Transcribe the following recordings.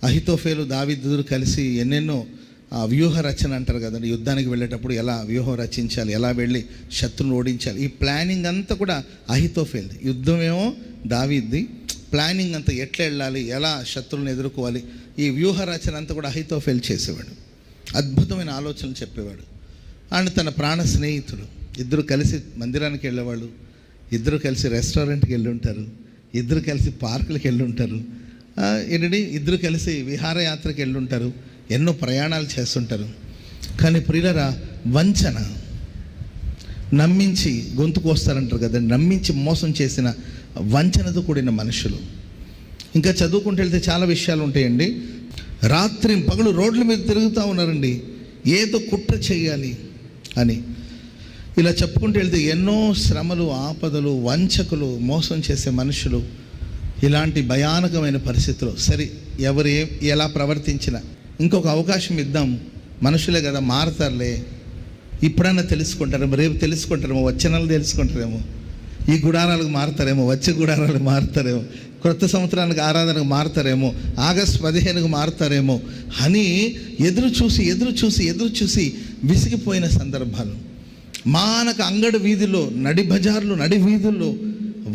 అహితోఫేలు దావీదు కలిసి ఎన్నెన్నో వ్యూహ రచన అంటారు కదండి. యుద్ధానికి వెళ్ళేటప్పుడు ఎలా వ్యూహం రచించాలి, ఎలా వెళ్ళి శత్రువును ఓడించాలి, ఈ ప్లానింగ్ అంతా కూడా అహితోఫేల్ది. యుద్ధమేమో దావీద్ది, ప్లానింగ్ అంతా ఎట్లా వెళ్ళాలి, ఎలా శత్రువులను ఎదుర్కోవాలి, ఈ వ్యూహ రచన అంతా కూడా అహితోఫేల్ చేసేవాడు. అద్భుతమైన ఆలోచనలు చెప్పేవాడు. అండ్ తన ప్రాణ స్నేహితుడు, ఇద్దరు కలిసి మందిరానికి వెళ్ళేవాళ్ళు, ఇద్దరు కలిసి రెస్టారెంట్కి వెళ్ళి ఉంటారు, ఇద్దరు కలిసి పార్కులకు వెళ్ళి ఉంటారు, ఇద్దరు కలిసి విహారయాత్రకి వెళ్ళి ఉంటారు, ఎన్నో ప్రయాణాలు చేస్తుంటారు. కానీ ప్రియులరా, వంచన, నమ్మించి గొంతుకు వస్తారంటారు కదండి, నమ్మించి మోసం చేసిన వంచనతో కూడిన మనుషులు. ఇంకా చదువుకుంటూ వెళ్తే చాలా విషయాలు ఉంటాయండి. రాత్రి పగలు రోడ్ల మీద తిరుగుతూ ఉన్నారండి, ఏదో కుట్ర చేయాలి అని. ఇలా చెప్పుకుంటూ వెళ్తే ఎన్నో శ్రమలు, ఆపదలు, వంచకులు, మోసం చేసే మనుషులు, ఇలాంటి భయానకమైన పరిస్థితులు. సరే, ఎవరు ఎలా ప్రవర్తించినా ఇంకొక అవకాశం ఇద్దాం, మనుషులే కదా, మారతారులే, ఇప్పుడన్నా తెలుసుకుంటారేమో, రేపు తెలుసుకుంటారేమో, వచ్చే నెల తెలుసుకుంటారేమో, ఈ గుడారాలకు మారుతారేమో, వచ్చే గుడారాలకు మారుతారేమో, కొత్త సంవత్సరానికి ఆరాధనకు మారుతారేమో, ఆగస్టు 15కు మారుతారేమో అని ఎదురు చూసి విసిగిపోయిన సందర్భాలు. మానక అంగడి వీధిలో, నడి బజార్లు, నడి వీధుల్లో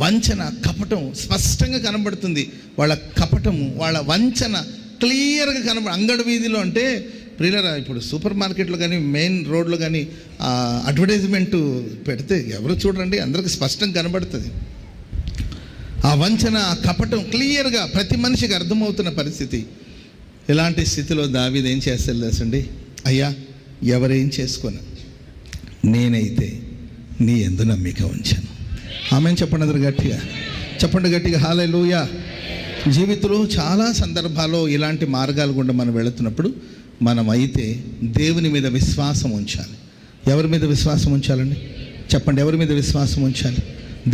వంచన, కపటం స్పష్టంగా కనబడుతుంది. వాళ్ళ కపటము, వాళ్ళ వంచన క్లియర్గా అంగడి వీధిలో అంటే ప్రియులరా, ఇప్పుడు సూపర్ మార్కెట్లో కానీ మెయిన్ రోడ్లో కానీ అడ్వర్టైజ్మెంట్ పెడితే ఎవరు చూడండి, అందరికి స్పష్టంగా కనబడుతుంది. ఆ వంచన, ఆ కపటం క్లియర్గా ప్రతి మనిషికి అర్థమవుతున్న పరిస్థితి. ఇలాంటి స్థితిలో దావీదు ఏం చేస్తాడు తెలుసండి? అయ్యా, ఎవరేం చేసుకోను, నేనైతే నీ యందు నమ్మిక ఉంచాను. ఆమెను చెప్పండి గట్టిగా హల్లెలూయా. జీవితంలో చాలా సందర్భాల్లో ఇలాంటి మార్గాల గుండా మనం వెళుతున్నప్పుడు మనం అయితే దేవుని మీద విశ్వాసం ఉంచాలి. ఎవరి మీద విశ్వాసం ఉంచాలండి? చెప్పండి, ఎవరి మీద విశ్వాసం ఉంచాలి?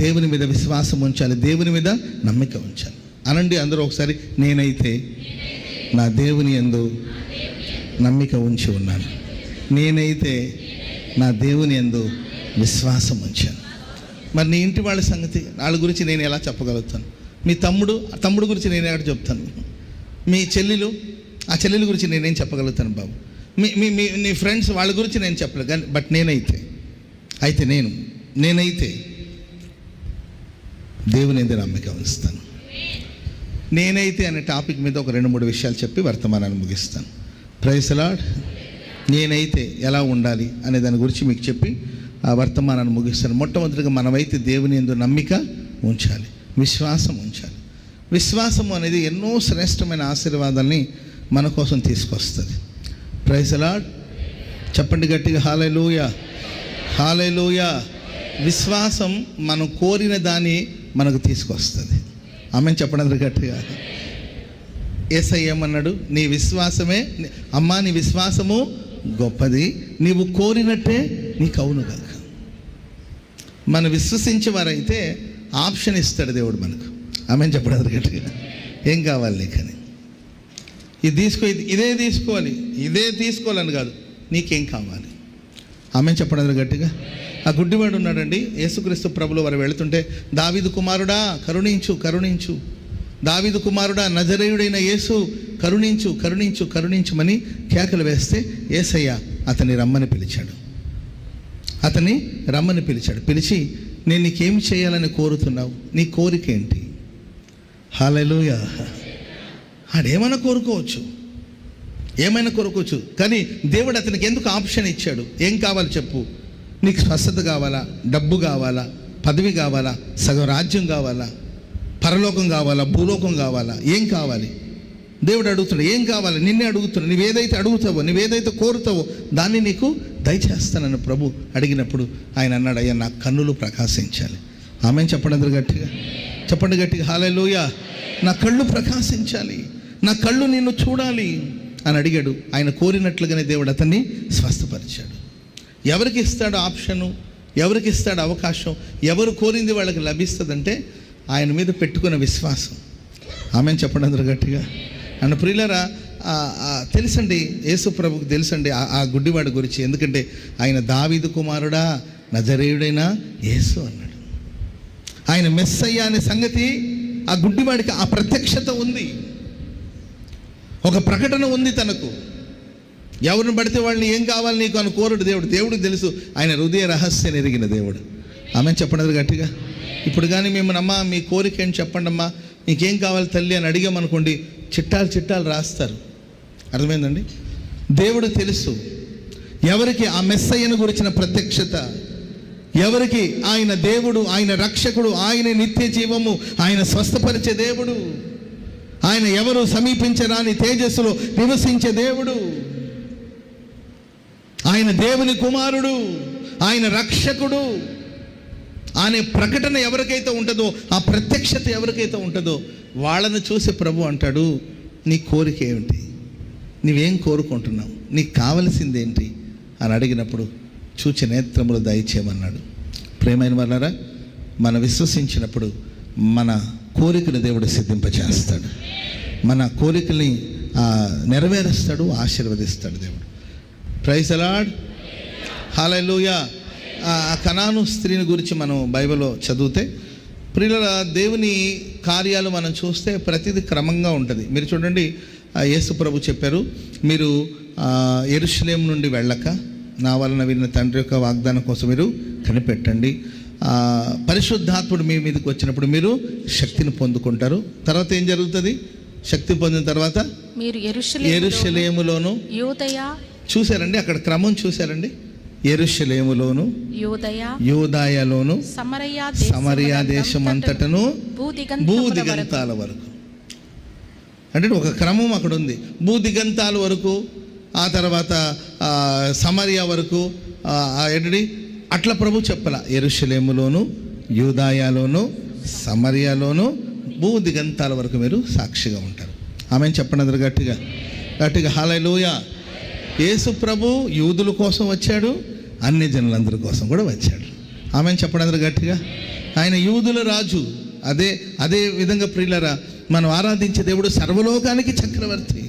దేవుని మీద విశ్వాసం ఉంచాలి, దేవుని మీద నమ్మిక ఉంచాలి. అనండి అందరూ ఒకసారి, నేనైతే నా దేవుని యందు నమ్మిక ఉంచి ఉన్నాను, నేనైతే నా దేవుని యందు విశ్వాసం ఉంచాను. మరి నీ ఇంటి వాళ్ళ సంగతి, వాళ్ళ గురించి నేను ఎలా చెప్పగలుగుతాను? మీ తమ్ముడు గురించి నేను ఎక్కడ చెప్తాను? మీ చెల్లెలు, ఆ చెల్లెల గురించి నేనేం చెప్పగలుగుతాను బాబు? మీ ఫ్రెండ్స్, వాళ్ళ గురించి నేను చెప్పలేదు. కానీ బట్ నేనైతే దేవుని యందు నమ్మిక ఉంచుతాను. నేనైతే అనే టాపిక్ మీద ఒక 2-3 విషయాలు చెప్పి వర్తమానాన్ని ముగిస్తాను. Praise the lord. నేనైతే ఎలా ఉండాలి అనే దాని గురించి మీకు చెప్పి ఆ వర్తమానాన్ని ముగిస్తాను. మొట్టమొదటిగా మనమైతే దేవుని యందు నమ్మిక ఉంచాలి, విశ్వాసం ఉంచాలి. విశ్వాసము అనేది ఎన్నో శ్రేష్టమైన ఆశీర్వాదాన్ని మన కోసం తీసుకొస్తుంది. Praise the lord. చెప్పండి గట్టిగా హల్లెలూయా, హల్లెలూయా. విశ్వాసం మనం కోరిన దాన్ని మనకు తీసుకొస్తుంది. ఆమెను చెప్పండి గట్టిగా. యేసయ్య ఏమన్నాడు? నీ విశ్వాసమే అమ్మా, నీ విశ్వాసము గొప్పది, నీవు కోరినట్టే నీకు అవును కాక. మనం విశ్వసించేవారైతే ఆప్షన్ ఇస్తాడు దేవుడు మనకు. ఆమెను చెప్పడం గట్టిగా. ఏం కావాలి నీకని? ఇదే తీసుకోవాలని కాదు, నీకేం కావాలి? ఆమెను చెప్పడం గట్టిగా. ఆ గుడ్డివాడు ఉన్నాడండి, యేసుక్రీస్తు ప్రభులు వారు వెళుతుంటే, దావీదు కుమారుడా కరుణించు, దావీదు కుమారుడా నజరేయుడైన యేసు కరుణించుమని కేకలు వేస్తే యేసయ్య అతన్ని రమ్మని పిలిచాడు. పిలిచి, నేను నీకేం చేయాలని కోరుతున్నావు? నీ కోరిక ఏంటి? హల్లెలూయా. ఆడేమైనా కోరుకోవచ్చు, కానీ దేవుడు అతనికి ఎందుకు ఆప్షన్ ఇచ్చాడు? ఏం కావాలి చెప్పు? నీకు స్వస్థత కావాలా, డబ్బు కావాలా, పదవి కావాలా, సగం రాజ్యం కావాలా, పరలోకం కావాలా, భూలోకం కావాలా, ఏం కావాలి? దేవుడు అడుగుతున్నాడు, ఏం కావాలి? నిన్నే అడుగుతున్నాడు. నువ్వేదైతే అడుగుతావో, నువ్వేదైతే కోరుతావో దాన్ని నీకు దయచేస్తానని ప్రభు అడిగినప్పుడు ఆయన అన్నాడు, అయ్యా నా కన్నులు ప్రకాశించాలి. ఆమెను చెప్పండి గట్టిగా హల్లెలూయా. నా కళ్ళు ప్రకాశించాలి, నా కళ్ళు నిన్ను చూడాలి అని అడిగాడు. ఆయన కోరినట్లుగానే దేవుడు అతన్ని స్వస్థపరిచాడు. ఎవరికి ఇస్తాడు ఆప్షను? ఎవరికి ఇస్తాడు అవకాశం? ఎవరు కోరింది వాళ్ళకి లభిస్తుందంటే ఆయన మీద పెట్టుకున్న విశ్వాసం. ఆమెను చెప్పండి గట్టిగా. అన్న ప్రియులరా, తెలుసండి, యేసు ప్రభుకు తెలుసండి ఆ గుడ్డివాడి గురించి. ఎందుకంటే ఆయన దావీదు కుమారుడా నజరేయుడైన యేసు అన్నాడు. ఆయన మెస్సయ్య అనే సంగతి ఆ గుడ్డివాడికి ఆ ప్రత్యక్షత ఉంది. ఒక ప్రకటన ఉంది తనకు. ఎవరిని పడితే వాళ్ళని ఏం కావాలి నీకు అని కోరడు దేవుడు. దేవుడికి తెలుసు, ఆయన హృదయ రహస్యాన్ని ఎరిగిన దేవుడు. ఆమె చెప్పండి గట్టిగా. ఇప్పుడు కానీ మిమ్మల్ని అమ్మా మీ కోరిక ఏంటి చెప్పండి అమ్మా, నీకేం కావాలి తల్లి అని అడిగామనుకోండి, చిట్టాలు రాస్తారు. అర్థమైందండి? దేవుడు తెలుసు ఎవరికి ఆ మెస్సయ్యను గురించిన ప్రత్యక్షత, ఎవరికి ఆయన దేవుడు, ఆయన రక్షకుడు, ఆయన నిత్య జీవము, ఆయన స్వస్థపరిచే దేవుడు, ఆయన ఎవరు సమీపించరాని తేజస్సులో నివసించే దేవుడు, ఆయన దేవుని కుమారుడు, ఆయన రక్షకుడు అనే ప్రకటన ఎవరికైతే ఉంటుందో, ఆ ప్రత్యక్షత ఎవరికైతే ఉంటుందో వాళ్ళని చూసి ప్రభు అంటాడు, నీ కోరిక ఏమిటి, నీవేం కోరుకుంటున్నావు, నీకు కావలసింది ఏంటి అని అడిగినప్పుడు చూచి నేత్రములు దయచేయమన్నాడు. ప్రేమైన వాళ్ళారా, మనం విశ్వసించినప్పుడు మన కోరికను దేవుడు సిద్ధింపచేస్తాడు, మన కోరికల్ని నెరవేరుస్తాడు, ఆశీర్వదిస్తాడు దేవుడు. ప్రైజ్ ది లార్డ్, హల్లెలూయా. ఆ కనాను స్త్రీని గురించి మనం బైబిల్లో చదివితే ప్రియుల దేవుని కార్యాలు మనం చూస్తే ప్రతిదీ క్రమంగా ఉంటుంది. మీరు చూడండి, యేసు ప్రభు చెప్పారు, మీరు యెరూషలేము నుండి వెళ్ళక నా వలన విన్న తండ్రి యొక్క వాగ్దానం కోసం మీరు కనిపెట్టండి. పరిశుద్ధాత్ముడు మీ మీదకి వచ్చినప్పుడు మీరు శక్తిని పొందుకుంటారు. తర్వాత ఏం జరుగుతుంది? శక్తి పొందిన తర్వాత మీరు యెరూషలేములోను, చూసారండి అక్కడ క్రమం చూసారండి, యెరూషలేములోను, యూదాయలోను, సమరయ దేశం అంతటను, భూదిగంతాల వరకు. అంటే ఒక క్రమం అక్కడ ఉంది. భూదిగంతాల వరకు, ఆ తర్వాత సమరియా వరకు ఏంటండి అట్లా ప్రభు చెప్పాల. యెరూషలేములోను, యూదాయలోను, సమరియాలోను, భూదిగంతాల వరకు మీరు సాక్షిగా ఉంటారు. ఆమెను చెప్పండి గట్టిగా గట్టిగా. హల్లెలూయా. యేసు ప్రభు యూదుల కోసం వచ్చాడు, అన్ని జనులందరి కోసం కూడా వచ్చాడు. ఆమెను చెప్పండి గట్టిగా. ఆయన యూదుల రాజు. అదే విధంగా ప్రియులరా, మనం ఆరాధించే దేవుడు సర్వలోకానికి చక్రవర్తి.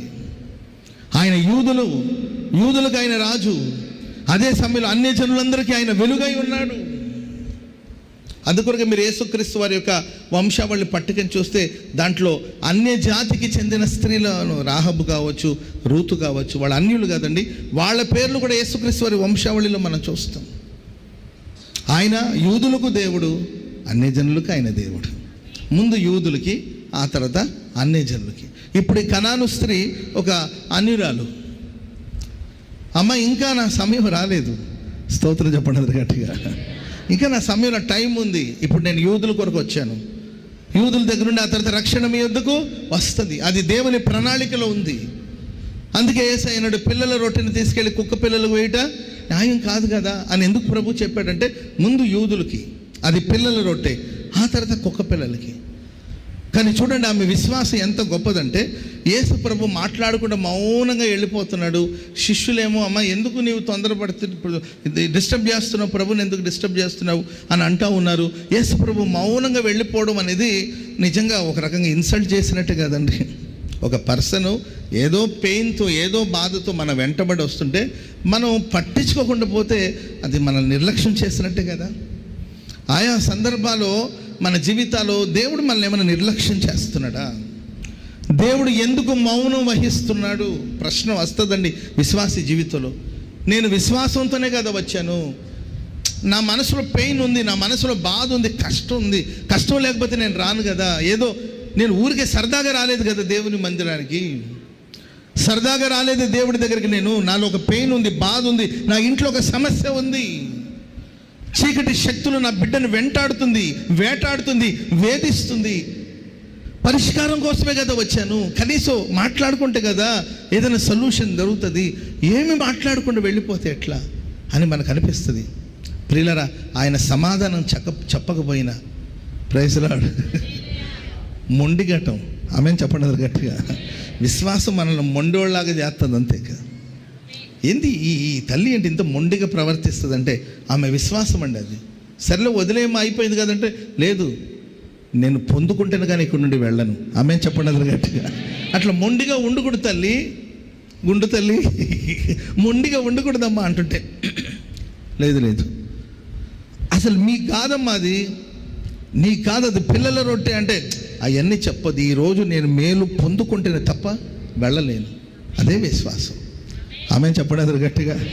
ఆయన యూదులకు ఆయన రాజు. అదే సమయంలో అన్ని జనులందరికీ ఆయన వెలుగై ఉన్నాడు. అందుకొరకు మీరు యేసుక్రీస్తు వారి యొక్క వంశావళి పట్టుకొని చూస్తే దాంట్లో అన్య జాతికి చెందిన స్త్రీలను, రాహబు కావచ్చు, రూతు కావచ్చు, వాళ్ళ అన్యులు కాదండి, వాళ్ళ పేర్లు కూడా యేసుక్రీస్తు వారి వంశావళిలో మనం చూస్తాం. ఆయన యూదులకు దేవుడు, అన్య జనులకు ఆయన దేవుడు. ముందు యూదులకి, ఆ తర్వాత అన్య జనులకి. ఇప్పుడు ఈ కనాను స్త్రీ ఒక అన్యురాలు. అమ్మ ఇంకా నా సమయం రాలేదు, స్తోత్రం చెప్పండి గట్టిగా. ఇంకా నా సమయంలో టైం ఉంది. ఇప్పుడు నేను యూదుల కొరకు వచ్చాను, యూదుల దగ్గర నుండి ఆ తర్వాత రక్షణ మీ వద్దకు వస్తుంది. అది దేవుని ప్రణాళికలో ఉంది. అందుకే యేసయ్య అన్నాడు, పిల్లల రొట్టెని తీసుకెళ్ళి కుక్క పిల్లలకు వేయట న్యాయం కాదు కదా అని ఎందుకు ప్రభు చెప్పాడంటే, ముందు యూదులకి అది పిల్లల రొట్టె, ఆ తర్వాత కుక్క పిల్లలకి. కానీ చూడండి ఆమె విశ్వాసం ఎంత గొప్పదంటే, యేసు ప్రభు మాట్లాడకుండా మౌనంగా వెళ్ళిపోతున్నాడు. శిష్యులేమో, అమ్మ ఎందుకు నీవు డిస్టర్బ్ చేస్తున్నావు, ప్రభుని ఎందుకు డిస్టర్బ్ చేస్తున్నావు అని అంటూ ఉన్నారు. యేసు ప్రభు మౌనంగా వెళ్ళిపోవడం అనేది నిజంగా ఒక రకంగా ఇన్సల్ట్ చేసినట్టే కదండి. ఒక పర్సను ఏదో పెయిన్తో, ఏదో బాధతో మన వెంటబడి వస్తుంటే మనం పట్టించుకోకుండా పోతే అది మనల్ని నిర్లక్ష్యం చేసినట్టే కదా. ఆయా సందర్భాల్లో మన జీవితాల్లో దేవుడు మనల్ని ఏమైనా నిర్లక్ష్యం చేస్తున్నాడా? దేవుడు ఎందుకు మౌనం వహిస్తున్నాడు? ప్రశ్న వస్తుందండి విశ్వాసి జీవితంలో. నేను విశ్వాసంతోనే కదా వచ్చాను, నా మనసులో పెయిన్ ఉంది, నా మనసులో బాధ ఉంది, కష్టం ఉంది. కష్టం లేకపోతే నేను రాను కదా. ఏదో నేను ఊరికే సరదాగా రాలేదు కదా దేవుని మందిరానికి, సరదాగా రాలేదు దేవుడి దగ్గరికి. నాలో ఒక పెయిన్ ఉంది, బాధ ఉంది, నా ఇంట్లో ఒక సమస్య ఉంది. చీకటి శక్తులు నా బిడ్డను వెంటాడుతుంది, వేటాడుతుంది, వేధిస్తుంది. పరిష్కారం కోసమే కదా వచ్చాను. కనీసం మాట్లాడుకుంటే కదా ఏదైనా సొల్యూషన్ దొరుకుతుంది. ఏమి మాట్లాడకుండా వెళ్ళిపోతే ఎట్లా అని మనకు అనిపిస్తుంది. ప్రియులరా, ఆయన సమాధానం చెప్పకపోయినా, ప్రైజ్ ది లార్డ్, మొండిగటం. ఆమెను చెప్పండి గట్టిగా. విశ్వాసం మనల్ని మొండోళ్ళలాగా చేస్తుంది, అంతే కదా. ఏంది ఈ తల్లి ఏంటి ఇంత మొండిగా ప్రవర్తిస్తుంది అంటే ఆమె విశ్వాసం అండి. అది సరేలే వదిలేమో అయిపోయింది కదంటే, లేదు నేను పొందుకుంటాను కానీ ఇక్కడ నుండి వెళ్ళను. ఆమె చెప్పండి గట్టిగా. అట్లా మొండిగా ఉండకూడదు తల్లి, గుండు తల్లి, మొండిగా ఉండకూడదమ్మా అంటుంటే, లేదు అసలు మీ కాదమ్మా, అది నీ కాదు, అది పిల్లల రొట్టె అంటే అవన్నీ చెప్పదు. ఈరోజు నేను మేలు పొందుకుంటేనే తప్ప వెళ్ళలేను. అదే విశ్వాసం. ఆమె చెప్పడం గట్టిగా.